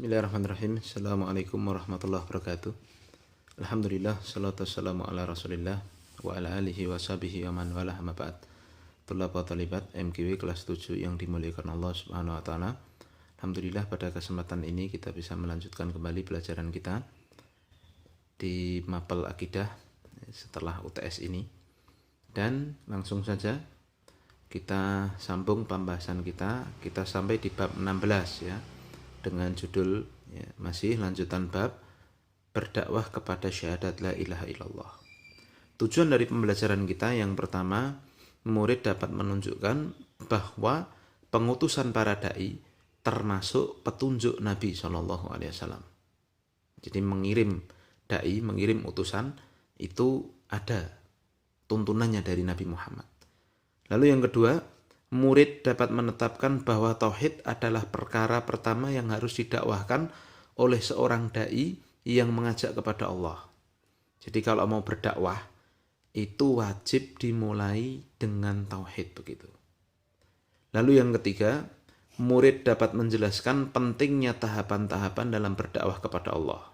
Bismillahirrahmanirrahim. Assalamualaikum warahmatullahi wabarakatuh. Alhamdulillah, salatu wassalamu ala rasulillah wa ala alihi wa sahbihi wa man walah amma ba'd. Tulab wa talibat MKW kelas 7 yang dimuliakan Allah subhanahu wa ta'ala. Alhamdulillah pada kesempatan ini kita bisa melanjutkan kembali pelajaran kita di Mapel Akidah setelah UTS ini. Dan langsung saja kita sambung pembahasan kita sampai di bab 16 ya, dengan judul ya, masih lanjutan bab berdakwah kepada syahadat la ilaha illallah. Tujuan dari pembelajaran kita yang pertama, murid dapat menunjukkan bahwa pengutusan para dai termasuk petunjuk Nabi SAW. Jadi mengirim dai, mengirim utusan itu ada tuntunannya dari Nabi Muhammad. Lalu yang kedua, murid dapat menetapkan bahwa tauhid adalah perkara pertama yang harus didakwahkan oleh seorang dai yang mengajak kepada Allah. Jadi kalau mau berdakwah itu wajib dimulai dengan tauhid begitu. Lalu yang ketiga, murid dapat menjelaskan pentingnya tahapan-tahapan dalam berdakwah kepada Allah.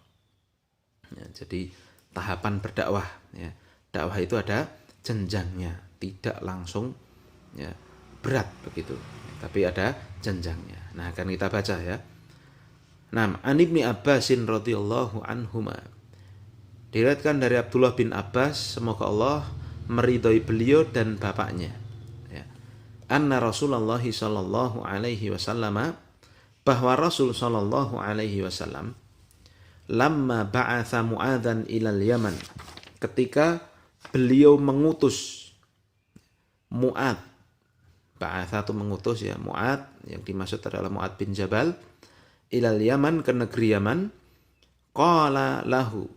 Ya, jadi tahapan berdakwah, ya. Dakwah itu ada jenjangnya, tidak langsung ya berat begitu, tapi ada jenjangnya. Nah, akan kita baca ya. Nah, An Ibni Abbasin radhiyallahu anhuma, diriwayatkan dari Abdullah bin Abbas, semoga Allah meridhai beliau dan bapaknya ya. Anna Rasulullah sallallahu alaihi wasallam, bahwa Rasul sallallahu alaihi wasallam lamma ba'atha Mu'adzan ilal Yaman, ketika beliau mengutus Mu'adz, ba'atha itu mengutus ya, Mu'adz yang dimaksud adalah Mu'adz bin Jabal, ilal Yaman, ke negeri Yaman. Qala lahu,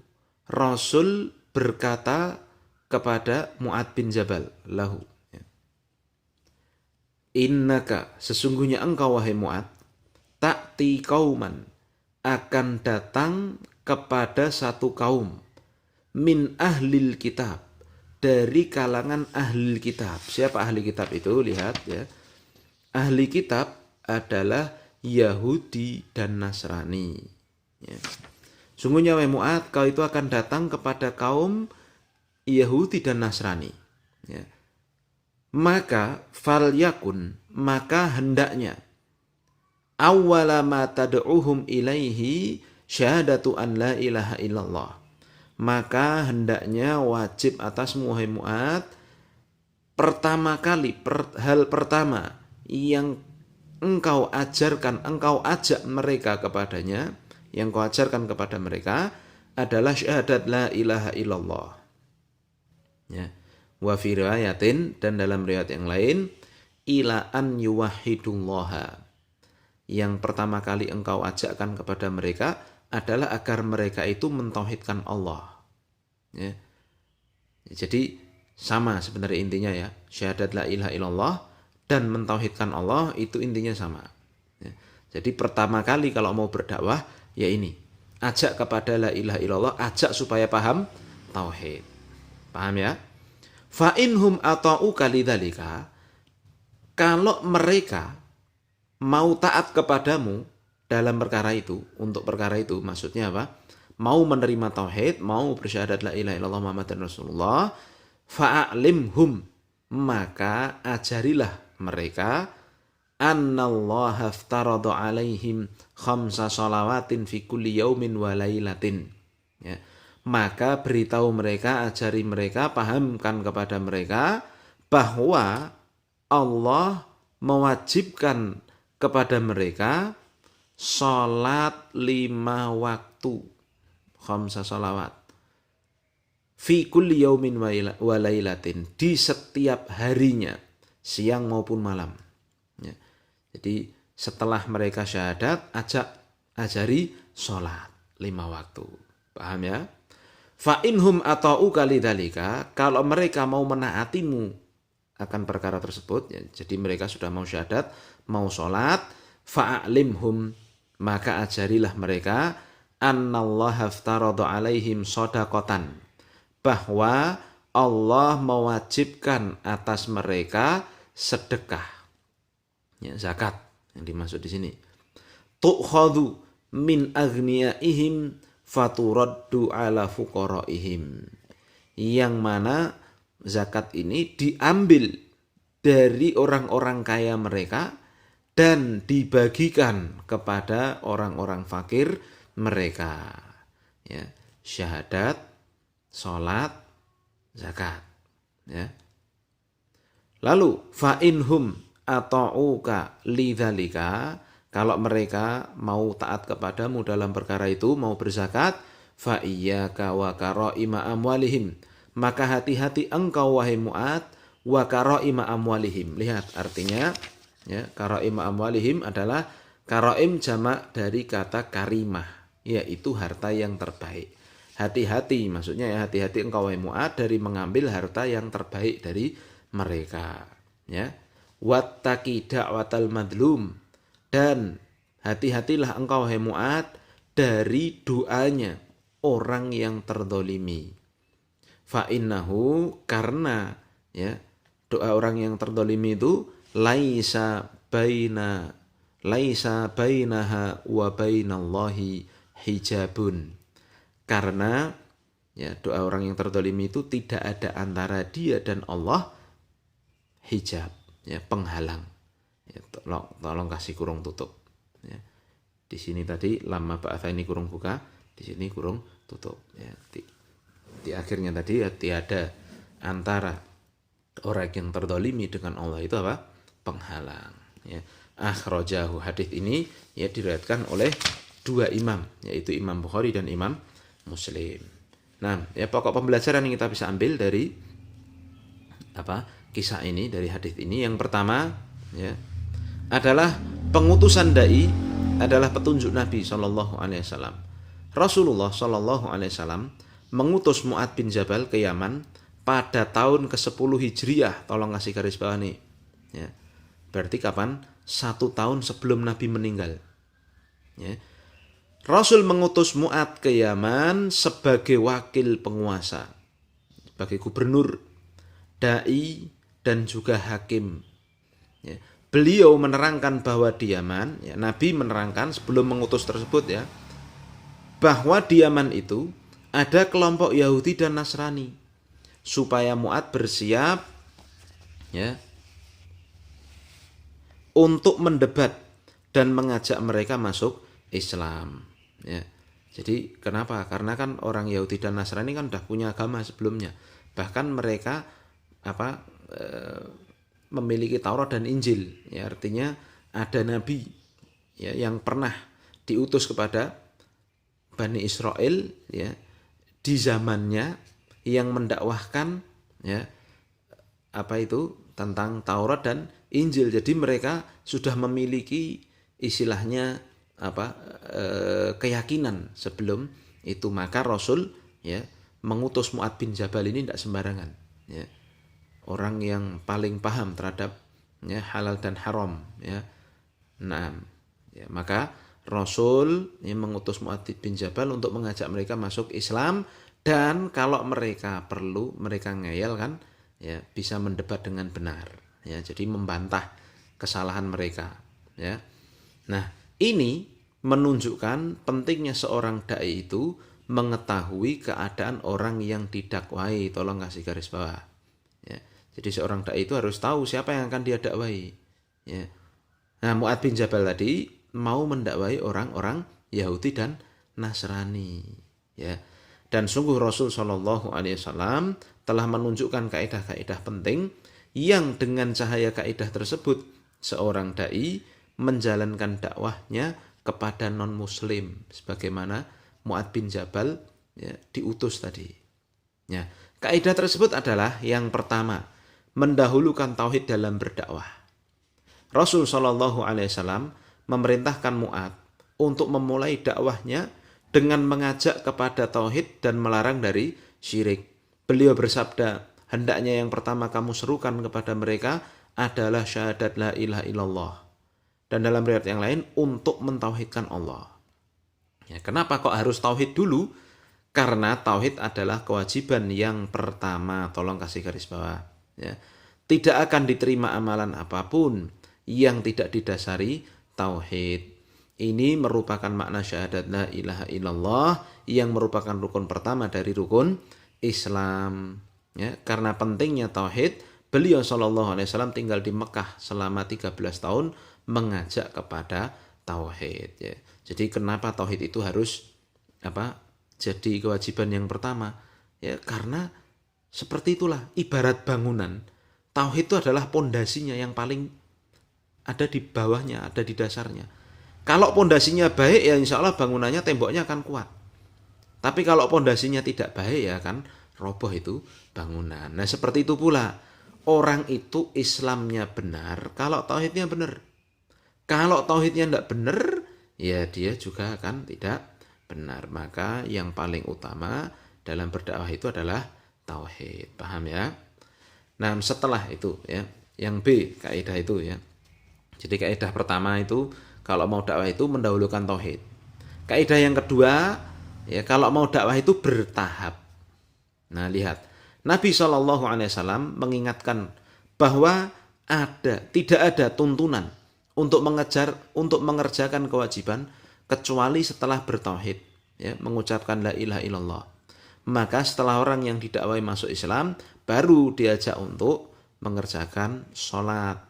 Rasul berkata kepada Mu'adz bin Jabal, lahu ya. Innaka, sesungguhnya engkau wahai Mu'adz, ta'ti qauman, akan datang kepada satu kaum, min ahlil kitab, dari kalangan ahli kitab. Siapa ahli kitab itu? Lihat ya. Ahli kitab adalah Yahudi dan Nasrani. Ya. Sungguhnya wahai Mu'adz, kau itu akan datang kepada kaum Yahudi dan Nasrani. Ya. Maka falyakun, maka hendaknya awwala ma tad'uhum ilaihi syahadatu an la ilaha illallah. Maka hendaknya wajib atasmu wahai Mu'adz, pertama kali, hal pertama yang engkau ajarkan, engkau ajak mereka kepadanya, yang kau ajarkan kepada mereka adalah syahadat la ilaha illallah. Ya. Wa fi riwayatin, dan dalam riwayat yang lain, ila an yuwahhidullaha. Yang pertama kali engkau ajakkan kepada mereka adalah agar mereka itu mentauhidkan Allah. Ya. Jadi sama sebenarnya intinya ya, syahadat la ilaha illallah dan mentauhidkan Allah itu intinya sama. Ya. Jadi pertama kali kalau mau berdakwah ya ini, ajak kepada la ilaha illallah, ajak supaya paham tauhid. Paham ya? Fa inhum ata'uka lidzalika, kalau mereka mau taat kepadamu dalam perkara itu, untuk perkara itu, maksudnya apa? Mau menerima tauhid, mau bersyahadat la ilaha illallah Muhammadar Rasulullah, fa'alimhum, maka ajarilah mereka, annallaha aftarada alaihim khamsa shalawatin fi kulli yaumin wa lailatin. Ya. Maka beritahu mereka, ajari mereka, pahamkan kepada mereka bahwa Allah mewajibkan kepada mereka sholat 5 waktu, khamsa sholawat, fi kulli yaumin wa lailatin, di setiap harinya, siang maupun malam. Ya. Jadi setelah mereka syahadat, ajari sholat 5 waktu. Paham ya? Fa inhum ata'uka lidzalika, kalau mereka mau menaatimu akan perkara tersebut, ya, jadi mereka sudah mau syahadat, mau sholat, fa'alimhum, maka ajarilah mereka, annallaha aftarada alaihim shadaqatan, bahwa Allah mewajibkan atas mereka sedekah, ya, zakat yang dimaksud di sini. Tu'khadhu, min aghniyaihim faturaddu ala fuqaraihim. Yang mana zakat ini diambil dari orang-orang kaya mereka dan dibagikan kepada orang-orang fakir mereka. Ya, syahadat, salat, zakat. Ya. Lalu fa inhum ata'uka lidzalika, kalau mereka mau taat kepadamu dalam perkara itu, mau berzakat, fa iyyaka wa karaima amwalihim, maka hati-hati engkau wahai Mu'ad wa karaima amwalihim. Lihat artinya, ya, karaima amwalihim adalah karaim jamak dari kata karimah, yaitu harta yang terbaik. Hati-hati, maksudnya ya, hati-hati engkau wahai Mu'ad dari mengambil harta yang terbaik dari mereka, ya. Wattaqi da'watal madlum, dan hati-hatilah engkau wahai Mu'ad dari doanya orang yang terdolimi. Fa innahu, karena ya doa orang yang terdolimi itu laisa bainaha wa bainallahi hijabun. Karena ya doa orang yang terdolimi itu tidak ada antara dia dan Allah hijab, ya, penghalang. Ya, tolong kasih kurung tutup. Ya. Di sini tadi lama ba'atha ini kurung buka, di sini kurung tutup. Ya. Di akhirnya tadi ya, tiada antara orang yang terdolimi dengan Allah itu apa? Penghalang. Ya. Akhrajahu, hadis ini ya diriwayatkan oleh dua imam, yaitu Imam Bukhari dan Imam Muslim. Nah, ya pokok pembelajaran yang kita bisa ambil dari kisah ini, dari hadis ini, yang pertama ya adalah pengutusan dai adalah petunjuk Nabi Shallallahu Alaihi Wasallam. Rasulullah Shallallahu Alaihi Wasallam mengutus Mu'ad bin Jabal ke Yaman pada tahun ke-10 Hijriah. Tolong kasih garis bawah nih. Ya. Berarti kapan? 1 tahun sebelum Nabi meninggal. Ya. Rasul mengutus Mu'ad ke Yaman sebagai wakil penguasa, sebagai gubernur, dai, dan juga hakim. Ya. Beliau menerangkan bahwa di Yaman, ya, Nabi menerangkan sebelum mengutus tersebut ya, bahwa di Yaman itu ada kelompok Yahudi dan Nasrani, supaya Mu'ad bersiap ya untuk mendebat dan mengajak mereka masuk Islam. Ya. Jadi kenapa? Karena kan orang Yahudi dan Nasrani kan udah punya agama sebelumnya. Bahkan mereka memiliki Taurat dan Injil. Ya, artinya ada nabi ya yang pernah diutus kepada Bani Israel ya di zamannya, yang mendakwahkan ya tentang Taurat dan Injil. Jadi mereka sudah memiliki istilahnya keyakinan sebelum itu. Maka Rasul ya mengutus Mu'ad bin Jabal ini tidak sembarangan ya. Orang yang paling paham terhadap ya halal dan haram ya. Nah, ya, maka Rasul ya mengutus Mu'ad bin Jabal untuk mengajak mereka masuk Islam, dan kalau mereka perlu, mereka ngeyel kan ya, bisa mendebat dengan benar ya, jadi membantah kesalahan mereka ya. Nah, ini menunjukkan pentingnya seorang dai itu mengetahui keadaan orang yang didakwai. Tolong kasih garis bawah ya. Jadi seorang dai itu harus tahu siapa yang akan dia dakwai ya. Nah, Mu'ad bin Jabal tadi mau mendakwai orang-orang Yahudi dan Nasrani ya. Dan sungguh Rasul Shallallahu Alaihi Wasallam telah menunjukkan kaidah-kaidah penting yang dengan cahaya kaidah tersebut seorang dai menjalankan dakwahnya kepada non-muslim, sebagaimana Mu'ad bin Jabal ya, diutus tadi. Ya, kaidah tersebut adalah yang pertama, mendahulukan tauhid dalam berdakwah. Rasul Shallallahu Alaihi Wasallam memerintahkan Mu'ad untuk memulai dakwahnya dengan mengajak kepada tauhid dan melarang dari syirik. Beliau bersabda, hendaknya yang pertama kamu serukan kepada mereka adalah syahadat la ilaha illallah. Dan dalam riwayat yang lain, untuk mentauhidkan Allah. Ya, kenapa kok harus tauhid dulu? Karena tauhid adalah kewajiban yang pertama. Tolong kasih garis bawah. Ya. Tidak akan diterima amalan apapun yang tidak didasari tauhid. Ini merupakan makna syahadat la ilaha illallah yang merupakan rukun pertama dari rukun Islam. Ya, karena pentingnya tauhid, beliau Shallallahu Alaihi Wasallam tinggal di Mekah selama 13 tahun mengajak kepada tauhid. Ya. Jadi kenapa tauhid itu harus jadi kewajiban yang pertama? Ya, karena seperti itulah ibarat bangunan. Tauhid itu adalah pondasinya yang paling ada di bawahnya, ada di dasarnya. Kalau pondasinya baik ya insya Allah bangunannya, temboknya akan kuat. Tapi kalau pondasinya tidak baik ya kan roboh itu bangunan. Nah seperti itu pula orang itu Islamnya benar kalau tauhidnya benar. Kalau tauhidnya tidak benar ya dia juga akan tidak benar. Maka yang paling utama dalam berdakwah itu adalah tauhid. Paham ya? Nah setelah itu ya, yang B kaidah itu ya. Jadi kaidah pertama itu kalau mau dakwah itu mendahulukan tauhid. Kaidah yang kedua ya, kalau mau dakwah itu bertahap. Nah lihat, Nabi SAW mengingatkan bahwa tidak ada tuntunan untuk mengerjakan kewajiban kecuali setelah bertauhid, ya, mengucapkan la ilaha illallah. Maka setelah orang yang didakwai masuk Islam, baru diajak untuk mengerjakan sholat.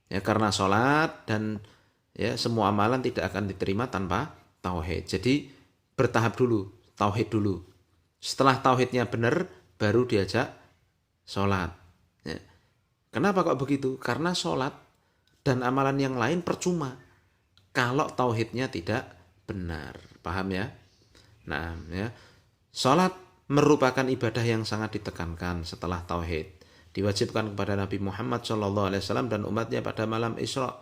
Ya, karena sholat dan ya semua amalan tidak akan diterima tanpa tauhid. Jadi bertahap dulu, tauhid dulu. Setelah tauhidnya benar, baru diajak sholat. Ya. Kenapa kok begitu? Karena sholat dan amalan yang lain percuma kalau tauhidnya tidak benar. Paham ya? Nah, ya. Sholat merupakan ibadah yang sangat ditekankan setelah tauhid. Diwajibkan kepada Nabi Muhammad SAW dan umatnya pada malam Isra.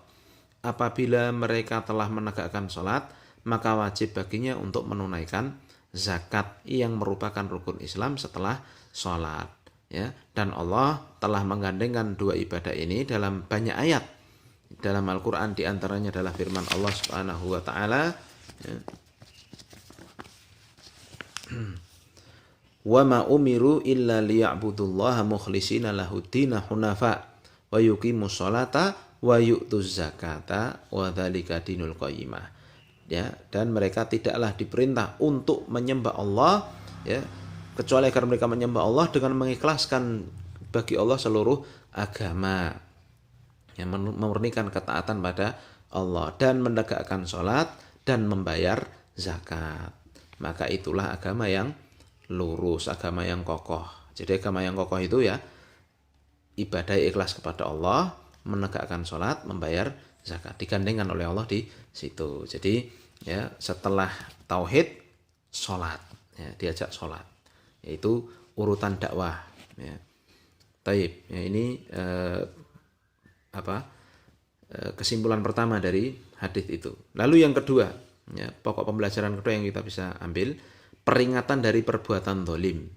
Apabila mereka telah menegakkan sholat, maka wajib baginya untuk menunaikan zakat yang merupakan rukun Islam setelah sholat. Ya, dan Allah telah menggandengkan dua ibadah ini dalam banyak ayat dalam Al-Quran, diantaranya adalah firman Allah Subhanahu Wa Taala. Ya. Wa ma umiru illa liya'budullaha mukhlishina lahuddina hunafa wa yuqimus sholata wa yu'tuz zakata wa dzalika dinul qayyimah. Ya, dan mereka tidaklah diperintah untuk menyembah Allah ya, kecuali agar mereka menyembah Allah dengan mengikhlaskan bagi Allah seluruh agama, yang memurnikan ketaatan pada Allah dan menegakkan sholat dan membayar zakat. Maka itulah agama yang lurus, agama yang kokoh. Jadi agama yang kokoh itu ya ibadah ikhlas kepada Allah, menegakkan sholat, membayar zakat, digandengkan oleh Allah di situ. Jadi ya setelah tauhid sholat, ya, diajak sholat, yaitu urutan dakwah. Ya. Taib. Ya, ini kesimpulan pertama dari hadis itu. Lalu yang kedua, ya, pokok pembelajaran kedua yang kita bisa ambil, peringatan dari perbuatan zalim.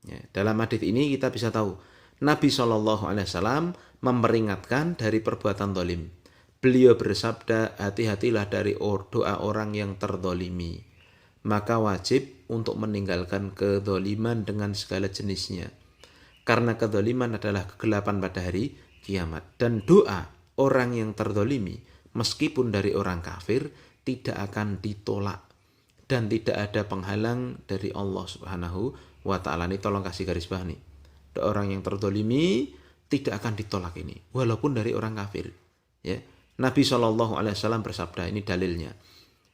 Ya, dalam hadis ini kita bisa tahu Nabi SAW memperingatkan dari perbuatan zalim. Beliau bersabda, hati-hatilah dari doa orang yang terzalimi. Maka wajib untuk meninggalkan kezaliman dengan segala jenisnya. Karena kezaliman adalah kegelapan pada hari kiamat. Dan doa orang yang terzalimi, meskipun dari orang kafir, tidak akan ditolak. Dan tidak ada penghalang dari Allah Subhanahu wa Ta'ala. Ini tolong kasih garis bawah nih. Orang yang terzalimi tidak akan ditolak ini, walaupun dari orang kafir. Ya. Nabi SAW bersabda, ini dalilnya.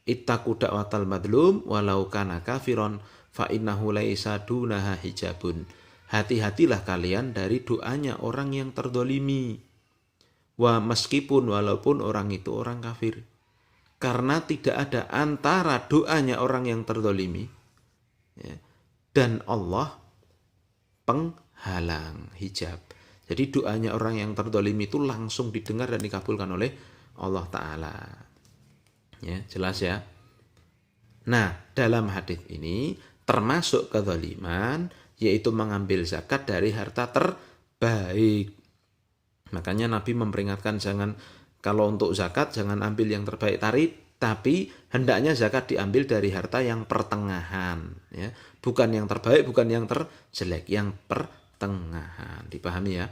Ittaqu da'watal madlum walau kana kafiron fa innahu laisa dunaha hijabun. Hati-hatilah kalian dari doanya orang yang terzalimi. Meskipun walaupun orang itu orang kafir. Karena tidak ada antara doanya orang yang terzalimi ya, dan Allah penghalang, hijab. Jadi doanya orang yang terzalimi itu langsung didengar dan dikabulkan oleh Allah Ta'ala. Ya, jelas ya. Nah, dalam hadis ini termasuk kezaliman, yaitu mengambil zakat dari harta terbaik. Makanya Nabi memperingatkan kalau untuk zakat jangan ambil yang terbaik tapi hendaknya zakat diambil dari harta yang pertengahan, ya. Bukan yang terbaik, bukan yang terjelek, yang pertengahan. Dipahami ya?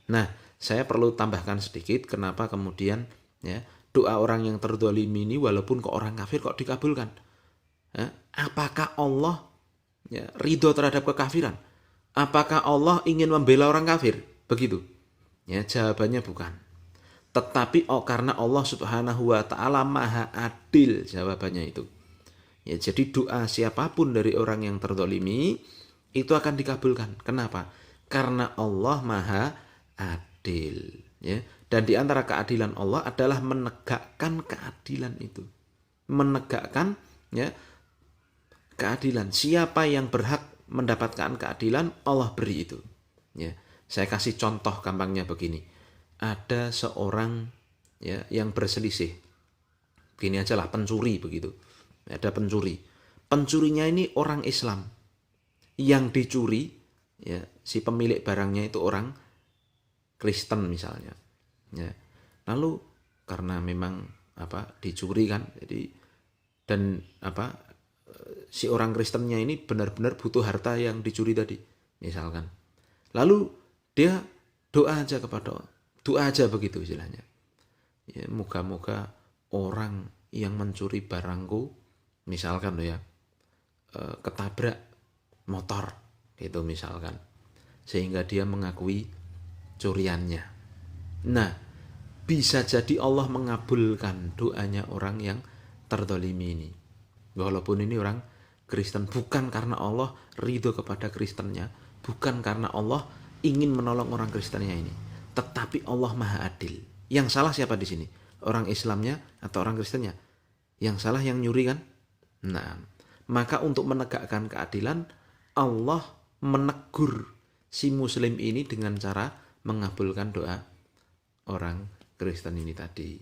Nah, saya perlu tambahkan sedikit kenapa kemudian ya doa orang yang terzalimi ini walaupun ke orang kafir kok dikabulkan? Apakah Allah ridho terhadap kekafiran? Apakah Allah ingin membela orang kafir? Begitu. Jawabannya bukan. Tetapi karena Allah Subhanahu wa taala Maha Adil, jawabannya itu. Jadi doa siapapun dari orang yang terzalimi itu akan dikabulkan. Kenapa? Karena Allah Maha Adil. Dan di antara keadilan Allah adalah menegakkan keadilan itu. Menegakkan keadilan. Siapa yang berhak mendapatkan keadilan, Allah beri itu. Saya kasih contoh gampangnya begini. Ada seorang yang berselisih. Begini aja lah, pencuri begitu. Ada pencuri. Pencurinya ini orang Islam. Yang dicuri, si pemilik barangnya itu orang Kristen misalnya. Lalu karena memang dicuri kan, jadi dan si orang Kristennya ini benar-benar butuh harta yang dicuri tadi, misalkan. Lalu dia doa aja begitu istilahnya. Moga-moga orang yang mencuri barangku, misalkan ketabrak motor gitu misalkan, sehingga dia mengakui curiannya. Nah, bisa jadi Allah mengabulkan doanya orang yang terzalimi ini. Walaupun ini orang Kristen, bukan karena Allah ridho kepada Kristennya, bukan karena Allah ingin menolong orang Kristennya ini, tetapi Allah Maha Adil. Yang salah siapa di sini? Orang Islamnya atau orang Kristennya? Yang salah yang nyuri kan? Nah, maka untuk menegakkan keadilan, Allah menegur si Muslim ini dengan cara mengabulkan doa orang Kristen ini tadi.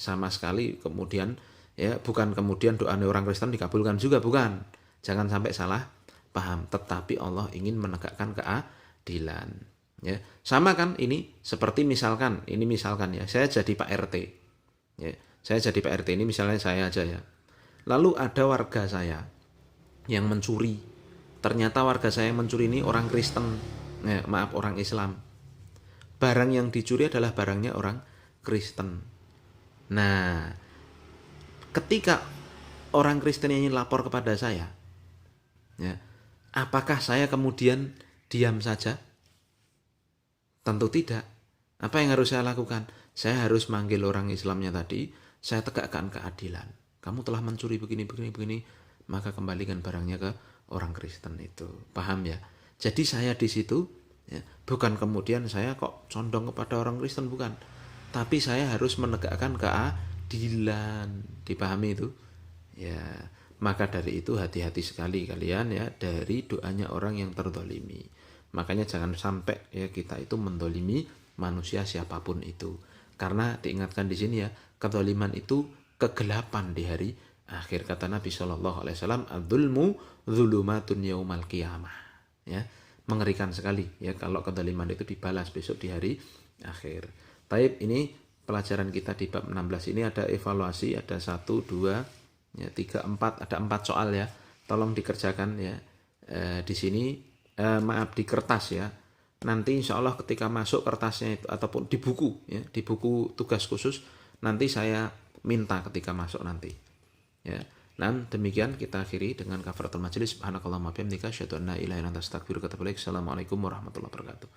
Sama sekali kemudian bukan kemudian doa orang Kristen dikabulkan juga, bukan. Jangan sampai salah paham. Tetapi Allah ingin menegakkan keadilan. Sama kan ini seperti misalkan saya jadi Pak RT. Saya jadi Pak RT ini misalnya saya aja ya. Lalu ada warga saya yang mencuri. Ternyata warga saya yang mencuri ini orang Kristen. Orang Islam. Barang yang dicuri adalah barangnya orang Kristen. Nah, ketika orang Kristen ini lapor kepada saya, apakah saya kemudian diam saja? Tentu tidak. Apa yang harus saya lakukan? Saya harus manggil orang Islamnya tadi, saya tegakkan keadilan. Kamu telah mencuri begini, maka kembalikan barangnya ke orang Kristen itu. Paham ya? Jadi saya di situ bukan kemudian saya kok condong kepada orang Kristen, bukan. Tapi saya harus menegakkan keadilan. Dipahami itu? Ya, maka dari itu hati-hati sekali kalian dari doanya orang yang terzalimi. Makanya jangan sampai kita itu mendolimi manusia siapapun itu. Karena diingatkan di sini kezaliman itu kegelapan di hari akhir. Kata Nabi SAW, adzulmu dzulumatun yaumal qiyamah. Mengerikan sekali kalau kezaliman itu dibalas besok di hari akhir. Taib, ini pelajaran kita di bab 16 ini ada evaluasi, ada 1, 2, 3, 4, ada 4 soal ya. Tolong dikerjakan di sini. Di kertas ya. Nanti insya Allah ketika masuk kertasnya itu ataupun di buku di buku tugas khusus nanti saya minta ketika masuk nanti. Dan demikian kita akhiri dengan kafaratul majelis. Subhanakallahumma bihamdika asyhadu an la ilaha illa anta astaghfiruka wa atubu ilaik. Assalamualaikum warahmatullahi wabarakatuh.